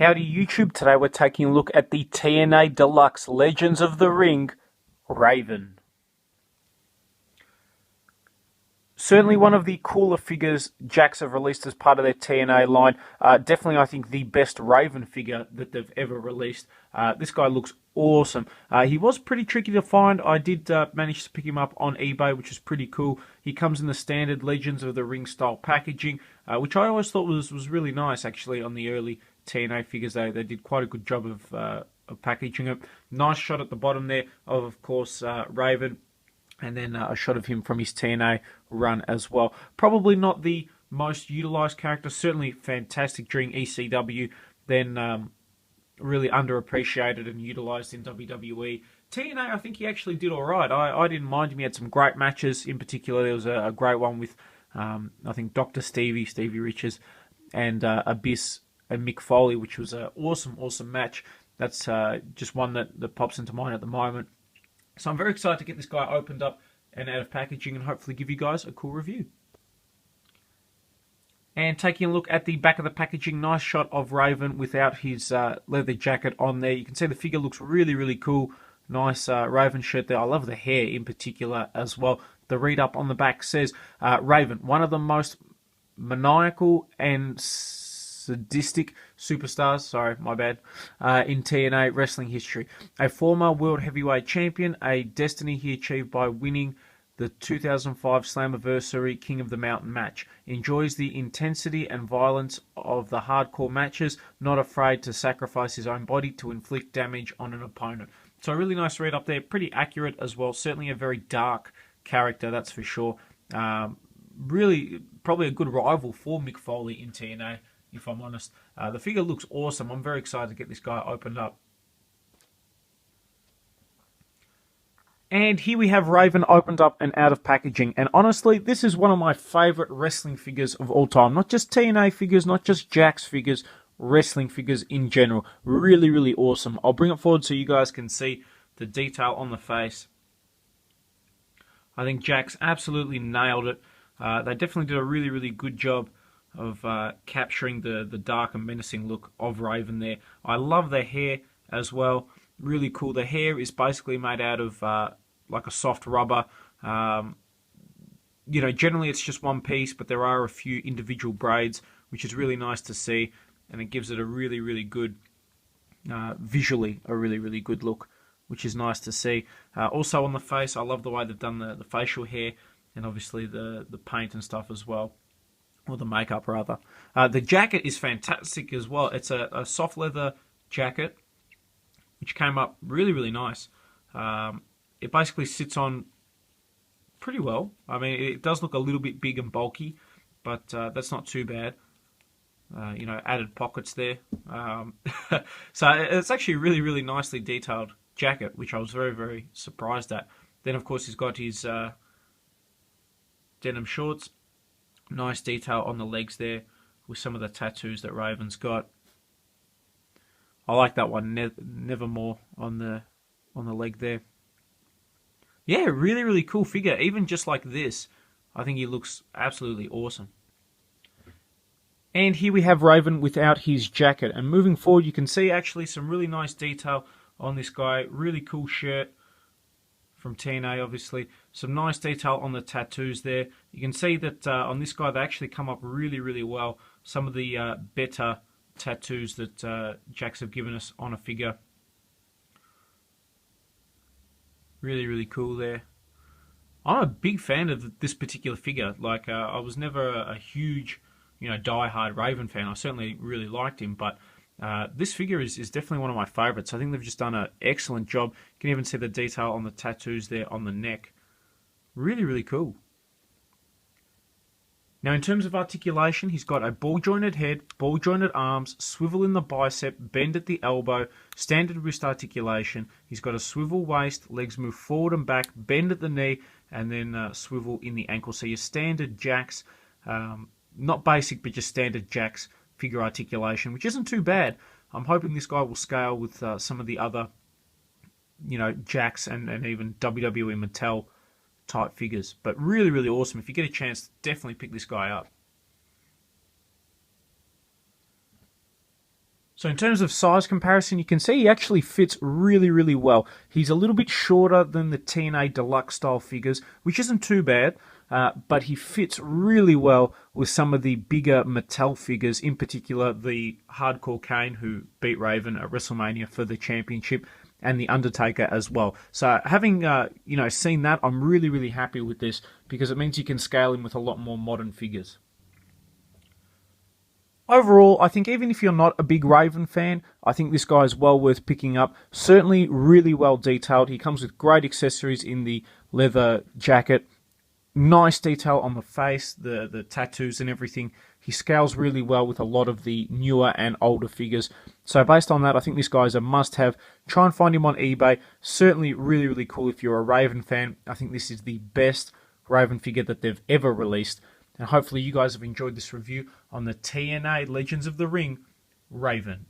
Howdy YouTube, today we're taking a look at the TNA Deluxe Legends of the Ring, Raven. Certainly one of the cooler figures Jakks have released as part of their TNA line. Definitely, I think, the best Raven figure that they've ever released. This guy looks awesome. He was pretty tricky to find. I did manage to pick him up on eBay, which is pretty cool. He comes in the standard Legends of the Ring style packaging, which I always thought was really nice, actually, on the early TNA figures. They did quite a good job of packaging it. Nice shot at the bottom there of course, Raven. And then a shot of him from his TNA run as well. Probably not the most utilised character, certainly fantastic during ECW, then really underappreciated and utilised in WWE. TNA, I think he actually did alright. I didn't mind him. He had some great matches. In particular, there was a great one with, I think, Dr. Stevie Richards, and Abyss and Mick Foley, which was an awesome match. That's just one that pops into mind at the moment. So I'm very excited to get this guy opened up and out of packaging and hopefully give you guys a cool review. And taking a look at the back of the packaging, nice shot of Raven without his leather jacket on there. You can see the figure looks really cool. Nice Raven shirt there. I love the hair in particular as well. The read-up on the back says, Raven, one of the most maniacal and sadistic superstars, sorry, my bad, in TNA wrestling history. A former World Heavyweight Champion, a destiny he achieved by winning the 2005 Slammiversary King of the Mountain match. Enjoys the intensity and violence of the hardcore matches, not afraid to sacrifice his own body to inflict damage on an opponent. So a really nice read up there, pretty accurate as well. Certainly a very dark character, that's for sure. Really, probably a good rival for Mick Foley in TNA, if I'm honest. The figure looks awesome. I'm very excited to get this guy opened up. And here we have Raven opened up and out of packaging. And honestly, this is one of my favourite wrestling figures of all time. Not just TNA figures, not just Jakks figures, wrestling figures in general. Really awesome. I'll bring it forward so you guys can see the detail on the face. I think Jakks absolutely nailed it. They definitely did a really good job of capturing the dark and menacing look of Raven there. I love the hair as well. Really cool. The hair is basically made out of like a soft rubber. You know, generally it's just one piece, but there are a few individual braids, which is really nice to see, and it gives it a really good, visually a really good look, which is nice to see. Also on the face, I love the way they've done the facial hair, and obviously the paint and stuff as well. Or the makeup, rather. The jacket is fantastic as well. It's a soft leather jacket, which came up really nice. It basically sits on pretty well. I mean, it does look a little bit big and bulky, but that's not too bad. You know, added pockets there. So it's actually a really nicely detailed jacket, which I was very surprised at. Then, of course, he's got his denim shorts. Nice detail on the legs there with some of the tattoos that Raven's got. I like that one, Nevermore on the leg there. Yeah, really cool figure. Even just like this, I think he looks absolutely awesome. And here we have Raven without his jacket. And moving forward, you can see actually some really nice detail on this guy. Really cool shirt from TNA, obviously. Some nice detail on the tattoos there. You can see that on this guy, they actually come up really well. Some of the better tattoos that Jakks have given us on a figure. Really cool there. I'm a big fan of this particular figure. Like, I was never a huge, die-hard Raven fan. I certainly really liked him, but this figure is definitely one of my favourites. I think they've just done an excellent job. You can even see the detail on the tattoos there on the neck. Really cool. Now, in terms of articulation, he's got a ball-jointed head, ball-jointed arms, swivel in the bicep, bend at the elbow, standard wrist articulation. He's got a swivel waist, legs move forward and back, bend at the knee, and then swivel in the ankle. So your standard Jakks, not basic, but just standard Jakks figure articulation, which isn't too bad. I'm hoping this guy will scale with some of the other, Jakks and even WWE Mattel type figures. But really awesome. If you get a chance, definitely pick this guy up. So in terms of size comparison, you can see he actually fits really, really well. He's a little bit shorter than the TNA Deluxe style figures, which isn't too bad, but he fits really well with some of the bigger Mattel figures, in particular the Hardcore Kane, who beat Raven at WrestleMania for the championship, and the Undertaker as well. So having seen that, I'm really, really happy with this because it means you can scale him with a lot more modern figures. Overall, I think even if you're not a big Raven fan, I think this guy is well worth picking up. Certainly really well detailed. He comes with great accessories in the leather jacket. Nice detail on the face, the tattoos and everything. He scales really well with a lot of the newer and older figures. So based on that, I think this guy is a must-have. Try and find him on eBay. Certainly really, really cool if you're a Raven fan. I think this is the best Raven figure that they've ever released. And hopefully you guys have enjoyed this review on the TNA Legends of the Ring Raven.